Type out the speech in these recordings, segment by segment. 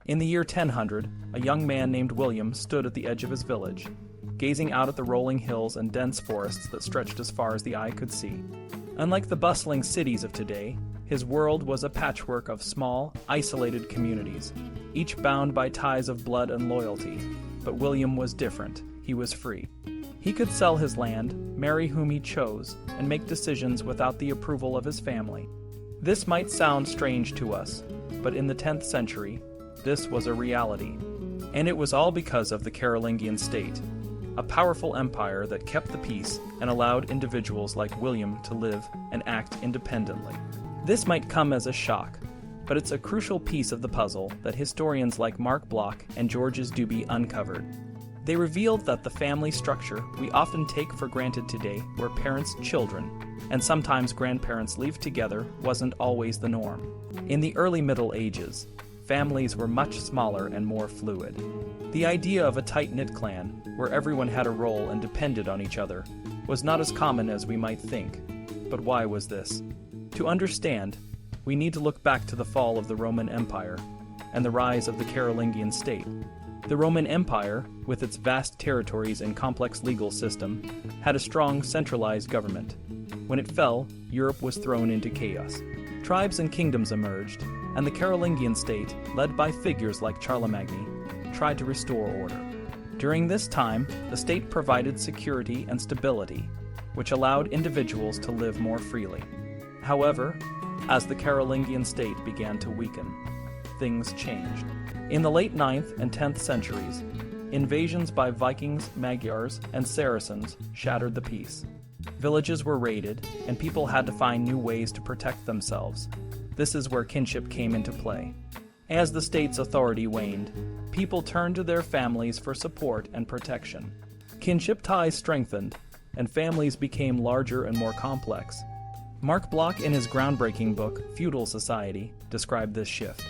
In the year 1000, a young man named William stood at the edge of his village, gazing out at the rolling hills and dense forests that stretched as far as the eye could see. Unlike the bustling cities of today, his world was a patchwork of small, isolated communities, each bound by ties of blood and loyalty. But William was different. He was free. He could sell his land, marry whom he chose, and make decisions without the approval of his family. This might sound strange to us, but in the 10th century, this was a reality. And it was all because of the Carolingian state, a powerful empire that kept the peace and allowed individuals like William to live and act independently. This might come as a shock, but it's a crucial piece of the puzzle that historians like Marc Bloch and Georges Duby uncovered. They revealed that the family structure we often take for granted today, where parents, children, and sometimes grandparents live together, wasn't always the norm. In the early Middle Ages, families were much smaller and more fluid. The idea of a tight-knit clan, where everyone had a role and depended on each other, was not as common as we might think. But why was this? To understand, we need to look back to the fall of the Roman Empire and the rise of the Carolingian state. The Roman Empire, with its vast territories and complex legal system, had a strong centralized government. When it fell, Europe was thrown into chaos. Tribes and kingdoms emerged, and the Carolingian state, led by figures like Charlemagne, tried to restore order. During this time, the state provided security and stability, which allowed individuals to live more freely. However, as the Carolingian state began to weaken, things changed. In the late 9th and 10th centuries, invasions by Vikings, Magyars, and Saracens shattered the peace. Villages were raided, and people had to find new ways to protect themselves. This is where kinship came into play. As the state's authority waned, people turned to their families for support and protection. Kinship ties strengthened, and families became larger and more complex. Marc Bloch, in his groundbreaking book, Feudal Society, described this shift.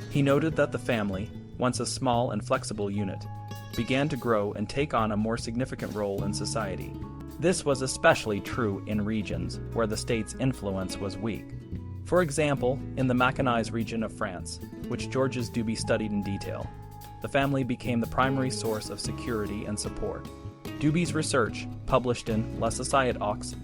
He noted that the family, once a small and flexible unit, began to grow and take on a more significant role in society. This was especially true in regions where the state's influence was weak. For example, in the Maconnais region of France, which Georges Duby studied in detail, the family became the primary source of security and support. Duby's research, published in La Société aux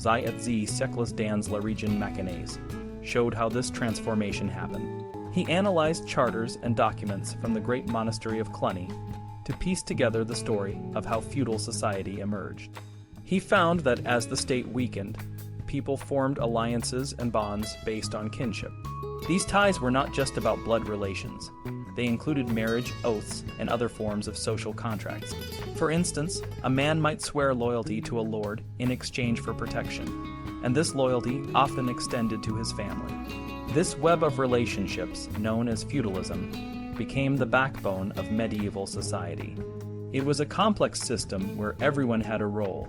siècles dans la région Maconnais, showed how this transformation happened. He analyzed charters and documents from the great monastery of Cluny to piece together the story of how feudal society emerged. He found that as the state weakened, people formed alliances and bonds based on kinship. These ties were not just about blood relations. They included marriage, oaths, and other forms of social contracts. For instance, a man might swear loyalty to a lord in exchange for protection, and this loyalty often extended to his family. This web of relationships, known as feudalism, became the backbone of medieval society. It was a complex system where everyone had a role,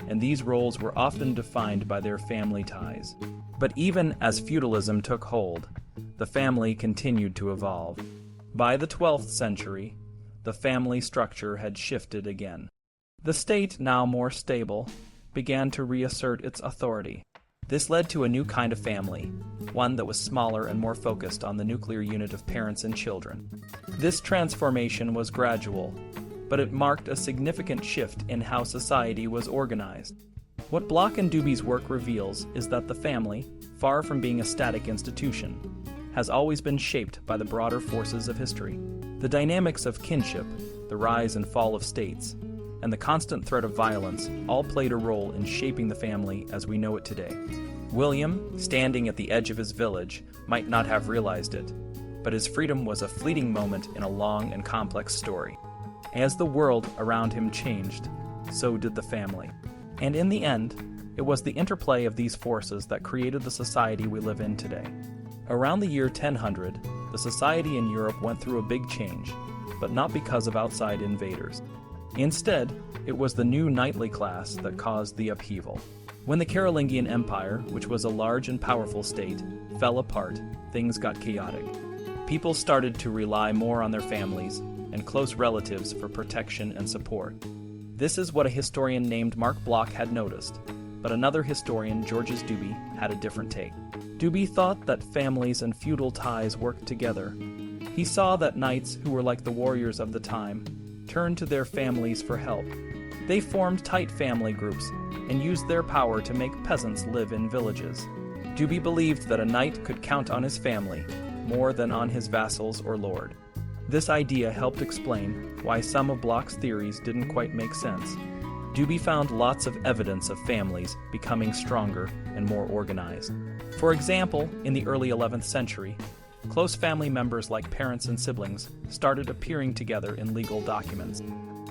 and these roles were often defined by their family ties. But even as feudalism took hold, the family continued to evolve. By the 12th century, the family structure had shifted again. The state, now more stable, began to reassert its authority. This led to a new kind of family, one that was smaller and more focused on the nuclear unit of parents and children. This transformation was gradual, but it marked a significant shift in how society was organized. What Bloch and Duby's work reveals is that the family, far from being a static institution, has always been shaped by the broader forces of history. The dynamics of kinship, the rise and fall of states, and the constant threat of violence all played a role in shaping the family as we know it today. William, standing at the edge of his village, might not have realized it, but his freedom was a fleeting moment in a long and complex story. As the world around him changed, so did the family. And in the end, it was the interplay of these forces that created the society we live in today. Around the year 1000, the society in Europe went through a big change, but not because of outside invaders. Instead, it was the new knightly class that caused the upheaval. When the Carolingian Empire, which was a large and powerful state, fell apart, things got chaotic. People started to rely more on their families and close relatives for protection and support. This is what a historian named Marc Bloch had noticed, but another historian, Georges Duby, had a different take. Duby thought that families and feudal ties worked together. He saw that knights, who were like the warriors of the time, turned to their families for help. They formed tight family groups and used their power to make peasants live in villages. Duby believed that a knight could count on his family more than on his vassals or lord. This idea helped explain why some of Bloch's theories didn't quite make sense. Duby found lots of evidence of families becoming stronger and more organized. For example, in the early 11th century, close family members like parents and siblings started appearing together in legal documents.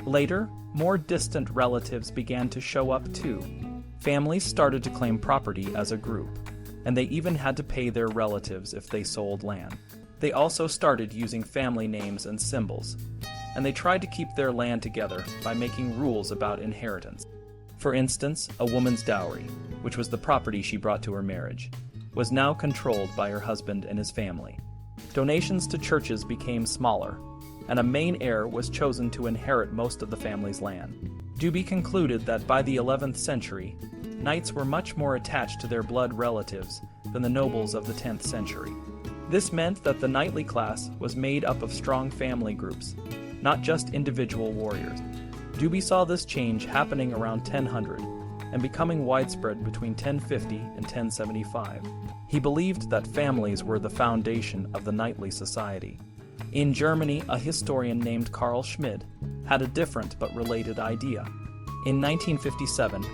Later, more distant relatives began to show up too. Families started to claim property as a group, and they even had to pay their relatives if they sold land. They also started using family names and symbols, and they tried to keep their land together by making rules about inheritance. For instance, a woman's dowry, which was the property she brought to her marriage, was now controlled by her husband and his family. Donations to churches became smaller, and a main heir was chosen to inherit most of the family's land. Duby concluded that by the 11th century, knights were much more attached to their blood relatives than the nobles of the 10th century. This meant that the knightly class was made up of strong family groups, not just individual warriors. Duby saw this change happening around 1000 and becoming widespread between 1050 and 1075. He believed that families were the foundation of the knightly society. In Germany, a historian named Carl Schmid had a different but related idea. In 1957,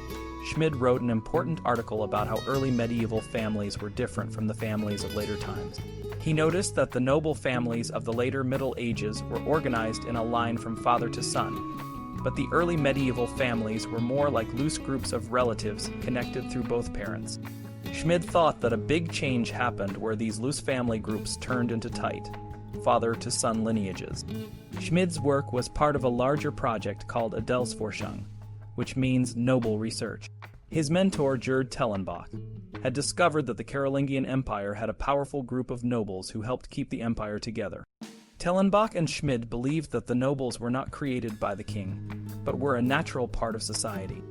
Schmid wrote an important article about how early medieval families were different from the families of later times. He noticed that the noble families of the later Middle Ages were organized in a line from father to son, but the early medieval families were more like loose groups of relatives connected through both parents. Schmid thought that a big change happened where these loose family groups turned into tight, father-to-son lineages. Schmid's work was part of a larger project called Adelsforschung, which means noble research. His mentor, Gerd Tellenbach, had discovered that the Carolingian Empire had a powerful group of nobles who helped keep the empire together. Tellenbach and Schmid believed that the nobles were not created by the king, but were a natural part of society.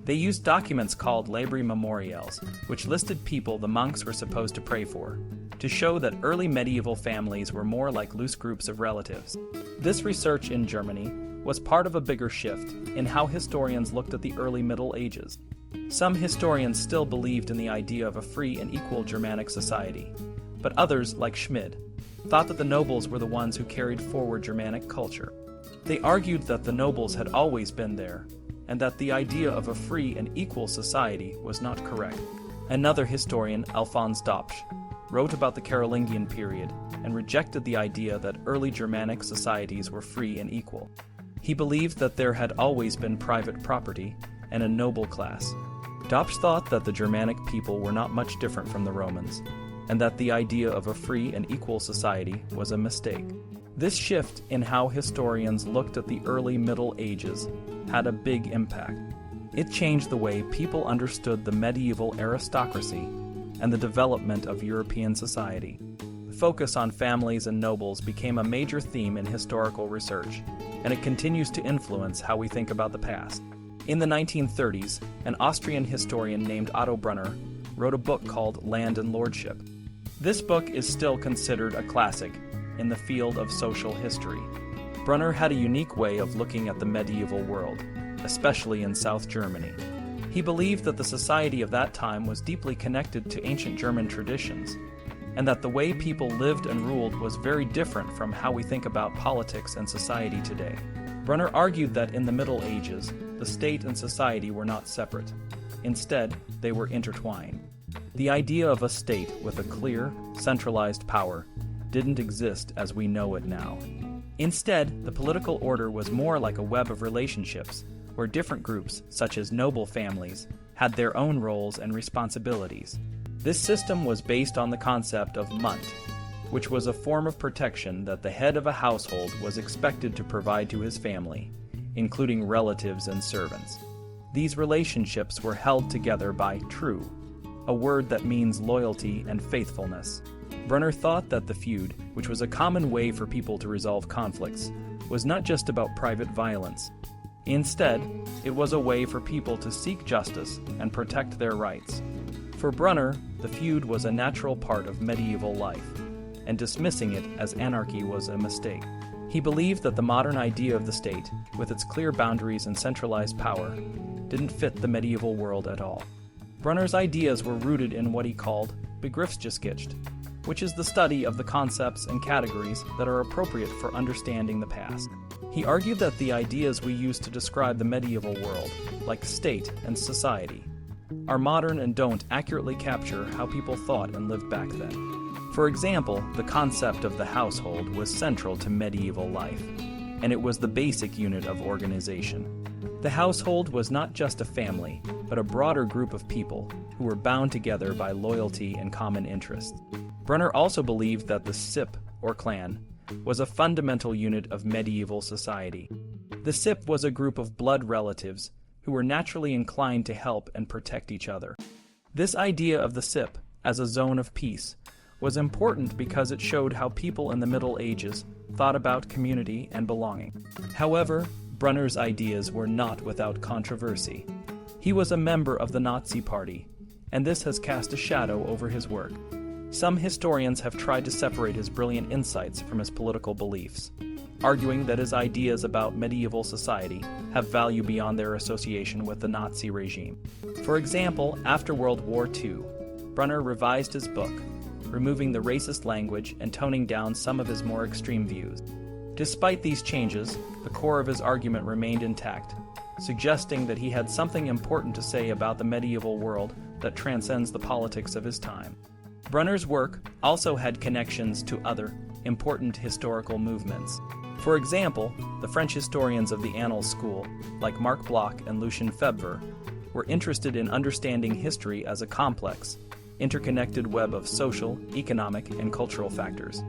They used documents called Libri Memoriales, which listed people the monks were supposed to pray for, to show that early medieval families were more like loose groups of relatives. This research in Germany was part of a bigger shift in how historians looked at the early Middle Ages. Some historians still believed in the idea of a free and equal Germanic society, but others, like Schmid, thought that the nobles were the ones who carried forward Germanic culture. They argued that the nobles had always been there, and that the idea of a free and equal society was not correct. Another historian, Alphonse Dopsch, wrote about the Carolingian period and rejected the idea that early Germanic societies were free and equal. He believed that there had always been private property and a noble class. Dopsch thought that the Germanic people were not much different from the Romans, and that the idea of a free and equal society was a mistake. This shift in how historians looked at the early Middle Ages had a big impact. It changed the way people understood the medieval aristocracy and the development of European society. The focus on families and nobles became a major theme in historical research, and it continues to influence how we think about the past. In the 1930s, an Austrian historian named Otto Brunner wrote a book called Land and Lordship. This book is still considered a classic in the field of social history. Brunner had a unique way of looking at the medieval world, especially in South Germany. He believed that the society of that time was deeply connected to ancient German traditions, and that the way people lived and ruled was very different from how we think about politics and society today. Brunner argued that in the Middle Ages, the state and society were not separate. Instead, they were intertwined. The idea of a state with a clear, centralized power didn't exist as we know it now. Instead, the political order was more like a web of relationships, where different groups, such as noble families, had their own roles and responsibilities. This system was based on the concept of Munt, which was a form of protection that the head of a household was expected to provide to his family, including relatives and servants. These relationships were held together by true, a word that means loyalty and faithfulness. Brunner thought that the feud, which was a common way for people to resolve conflicts, was not just about private violence. Instead, it was a way for people to seek justice and protect their rights. For For Brunner, the feud was a natural part of medieval life, and dismissing it as anarchy was a mistake. He believed that the modern idea of the state, with its clear boundaries and centralized power, didn't fit the medieval world at all. Brunner's ideas were rooted in what he called begriffsgeschichte, which is the study of the concepts and categories that are appropriate for understanding the past. He argued that the ideas we use to describe the medieval world, like state and society, are modern and don't accurately capture how people thought and lived back then. For example, the concept of the household was central to medieval life, and it was the basic unit of organization. The household was not just a family, but a broader group of people who were bound together by loyalty and common interests. Brunner also believed that the sip, or clan, was a fundamental unit of medieval society. The sip was a group of blood relatives who were naturally inclined to help and protect each other. This idea of the sip as a zone of peace was important because it showed how people in the Middle Ages thought about community and belonging. However, Brunner's ideas were not without controversy. He was a member of the Nazi Party, and this has cast a shadow over his work. Some historians have tried to separate his brilliant insights from his political beliefs, arguing that his ideas about medieval society have value beyond their association with the Nazi regime. For example, after World War II, Brunner revised his book, removing the racist language and toning down some of his more extreme views. Despite these changes, the core of his argument remained intact, suggesting that he had something important to say about the medieval world that transcends the politics of his time. Brunner's work also had connections to other important historical movements. For example, the French historians of the Annals School, like Marc Bloch and Lucien Febvre, were interested in understanding history as a complex, interconnected web of social, economic, and cultural factors.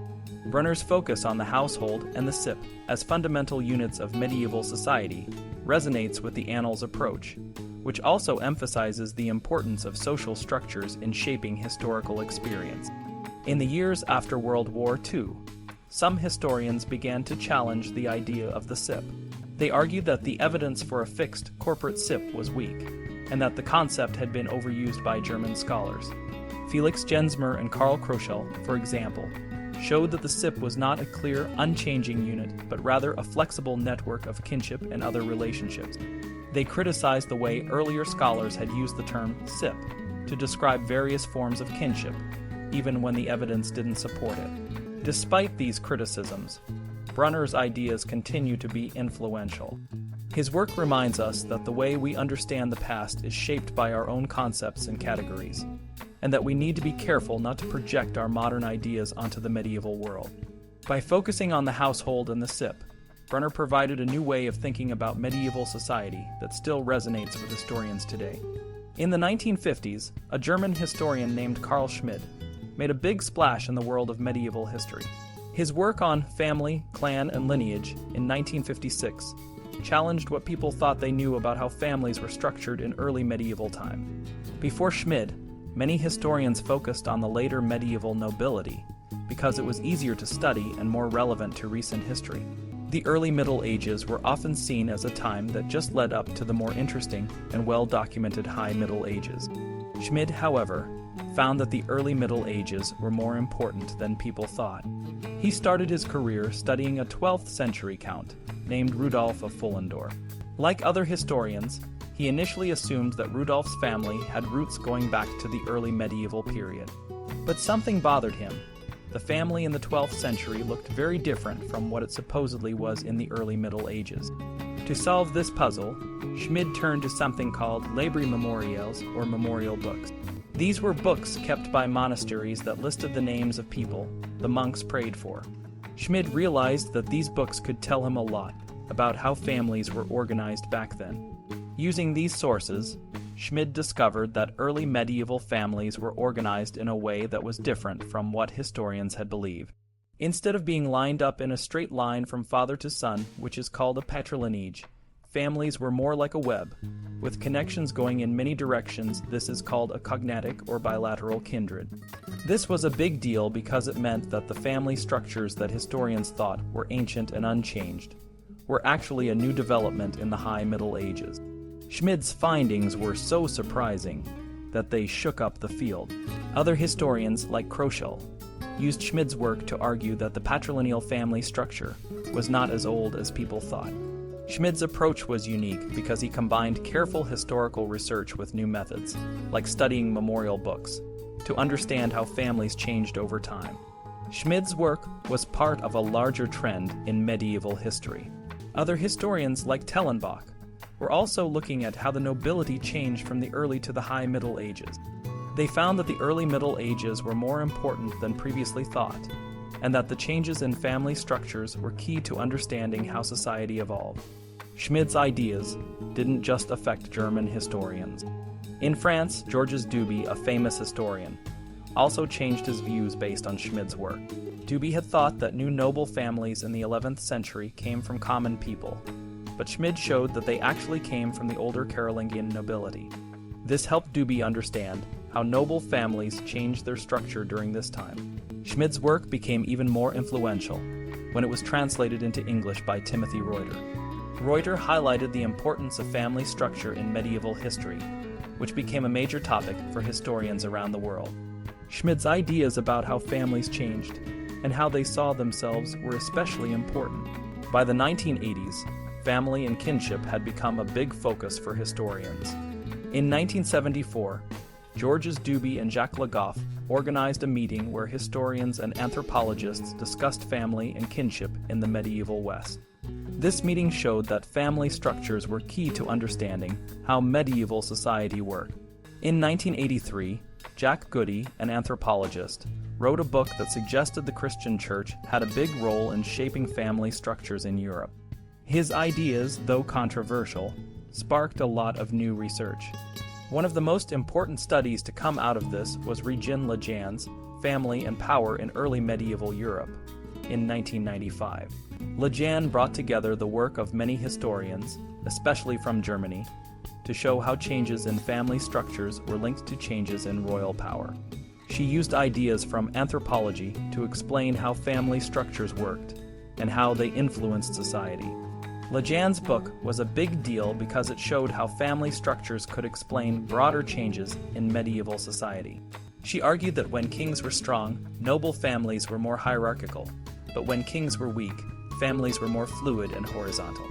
Brunner's focus on the household and the sip as fundamental units of medieval society resonates with the Annals approach, which also emphasizes the importance of social structures in shaping historical experience. In the years after World War II, some historians began to challenge the idea of the sip. They argued that the evidence for a fixed corporate sip was weak, and that the concept had been overused by German scholars. Felix Gensmer and Karl Kroschel, for example, showed that the sip was not a clear, unchanging unit, but rather a flexible network of kinship and other relationships. They criticized the way earlier scholars had used the term sip to describe various forms of kinship, even when the evidence didn't support it. Despite these criticisms, Brunner's ideas continue to be influential. His work reminds us that the way we understand the past is shaped by our own concepts and categories, and that we need to be careful not to project our modern ideas onto the medieval world. By focusing on the household and the sip, Brunner provided a new way of thinking about medieval society that still resonates with historians today. In the 1950s, a German historian named Carl Schmid made a big splash in the world of medieval history. His work on family, clan, and lineage in 1956 challenged what people thought they knew about how families were structured in early medieval time. Before Schmid, many historians focused on the later medieval nobility because it was easier to study and more relevant to recent history. The early Middle Ages were often seen as a time that just led up to the more interesting and well-documented High Middle Ages. Schmid, however, found that the early Middle Ages were more important than people thought. He started his career studying a 12th century count named Rudolf of Fullendorf. Like other historians, he initially assumed that Rudolf's family had roots going back to the early medieval period. But something bothered him. The family in the 12th century looked very different from what it supposedly was in the early Middle Ages. To solve this puzzle, Schmid turned to something called Libri Memorials, or memorial books. These were books kept by monasteries that listed the names of people the monks prayed for. Schmid realized that these books could tell him a lot about how families were organized back then. Using these sources, Schmid discovered that early medieval families were organized in a way that was different from what historians had believed. Instead of being lined up in a straight line from father to son, which is called a patrilineage, families were more like a web, with connections going in many directions. This is called a cognatic or bilateral kindred. This was a big deal because it meant that the family structures that historians thought were ancient and unchanged were actually a new development in the High Middle Ages. Schmid's findings were so surprising that they shook up the field. Other historians, like Kroschel, used Schmid's work to argue that the patrilineal family structure was not as old as people thought. Schmid's approach was unique because he combined careful historical research with new methods, like studying memorial books, to understand how families changed over time. Schmid's work was part of a larger trend in medieval history. Other historians, like Tellenbach, were also looking at how the nobility changed from the early to the high Middle Ages. They found that the early Middle Ages were more important than previously thought, and that the changes in family structures were key to understanding how society evolved. Schmid's ideas didn't just affect German historians. In France, Georges Duby, a famous historian, also changed his views based on Schmid's work. Duby had thought that new noble families in the 11th century came from common people, but Schmid showed that they actually came from the older Carolingian nobility. This helped Duby understand how noble families changed their structure during this time. Schmid's work became even more influential when it was translated into English by Timothy Reuter. Reuter highlighted the importance of family structure in medieval history, which became a major topic for historians around the world. Schmid's ideas about how families changed and how they saw themselves were especially important. By the 1980s, family and kinship had become a big focus for historians. In 1974, Georges Duby and Jacques Le Goff organized a meeting where historians and anthropologists discussed family and kinship in the medieval West. This meeting showed that family structures were key to understanding how medieval society worked. In 1983, Jack Goody, an anthropologist, wrote a book that suggested the Christian Church had a big role in shaping family structures in Europe. His ideas, though controversial, sparked a lot of new research. One of the most important studies to come out of this was Regine Lejean's Family and Power in Early Medieval Europe in 1995. Lejean brought together the work of many historians, especially from Germany, to show how changes in family structures were linked to changes in royal power. She used ideas from anthropology to explain how family structures worked and how they influenced society. Lejean's book was a big deal because it showed how family structures could explain broader changes in medieval society. She argued that when kings were strong, noble families were more hierarchical, but when kings were weak, families were more fluid and horizontal.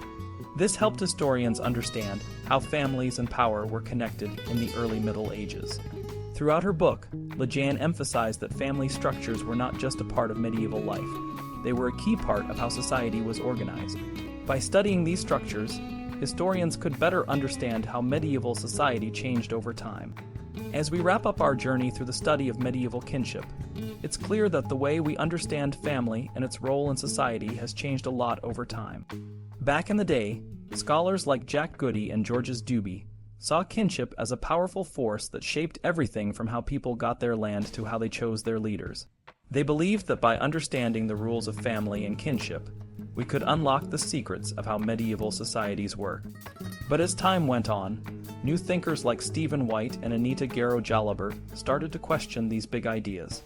This helped historians understand how families and power were connected in the early Middle Ages. Throughout her book, Lejean emphasized that family structures were not just a part of medieval life, they were a key part of how society was organized. By studying these structures, historians could better understand how medieval society changed over time. As we wrap up our journey through the study of medieval kinship, it's clear that the way we understand family and its role in society has changed a lot over time. Back in the day, scholars like Jack Goody and Georges Duby saw kinship as a powerful force that shaped everything from how people got their land to how they chose their leaders. They believed that by understanding the rules of family and kinship, we could unlock the secrets of how medieval societies work. But as time went on, new thinkers like Stephen White and Anita Garrow-Jalabert started to question these big ideas.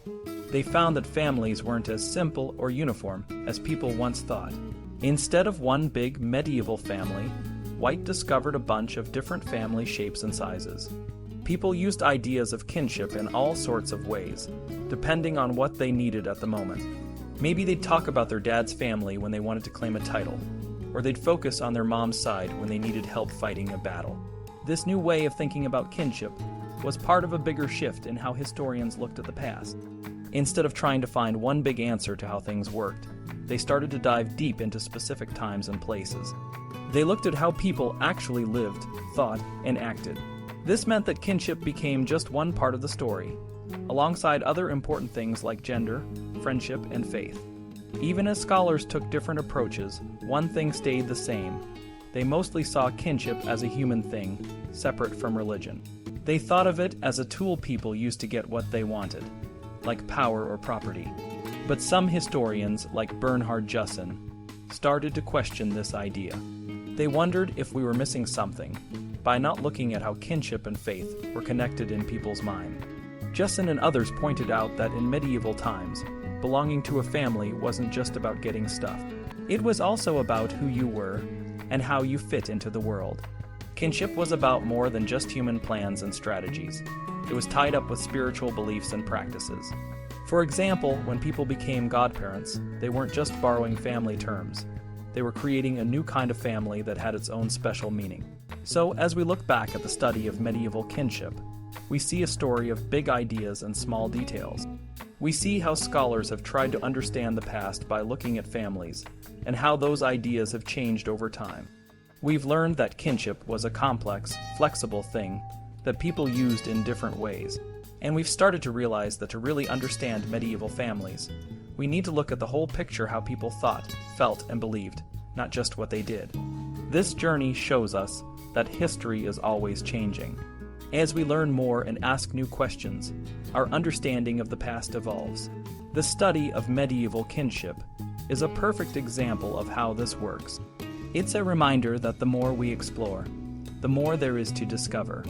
They found that families weren't as simple or uniform as people once thought. Instead of one big medieval family, White discovered a bunch of different family shapes and sizes. People used ideas of kinship in all sorts of ways, depending on what they needed at the moment. Maybe they'd talk about their dad's family when they wanted to claim a title, or they'd focus on their mom's side when they needed help fighting a battle. This new way of thinking about kinship was part of a bigger shift in how historians looked at the past. Instead of trying to find one big answer to how things worked, they started to dive deep into specific times and places. They looked at how people actually lived, thought, and acted. This meant that kinship became just one part of the story, alongside other important things like gender, friendship, and faith. Even as scholars took different approaches, one thing stayed the same. They mostly saw kinship as a human thing, separate from religion. They thought of it as a tool people used to get what they wanted, like power or property. But some historians, like Bernhard Jussen, started to question this idea. They wondered if we were missing something by not looking at how kinship and faith were connected in people's mind. Jussen and others pointed out that in medieval times, belonging to a family wasn't just about getting stuff. It was also about who you were and how you fit into the world. Kinship was about more than just human plans and strategies. It was tied up with spiritual beliefs and practices. For example, when people became godparents, they weren't just borrowing family terms. They were creating a new kind of family that had its own special meaning. So, as we look back at the study of medieval kinship, we see a story of big ideas and small details. We see how scholars have tried to understand the past by looking at families, and how those ideas have changed over time. We've learned that kinship was a complex, flexible thing that people used in different ways. And we've started to realize that to really understand medieval families, we need to look at the whole picture, how people thought, felt, and believed, not just what they did. This journey shows us that history is always changing. As we learn more and ask new questions, our understanding of the past evolves. The study of medieval kinship is a perfect example of how this works. It's a reminder that the more we explore, the more there is to discover.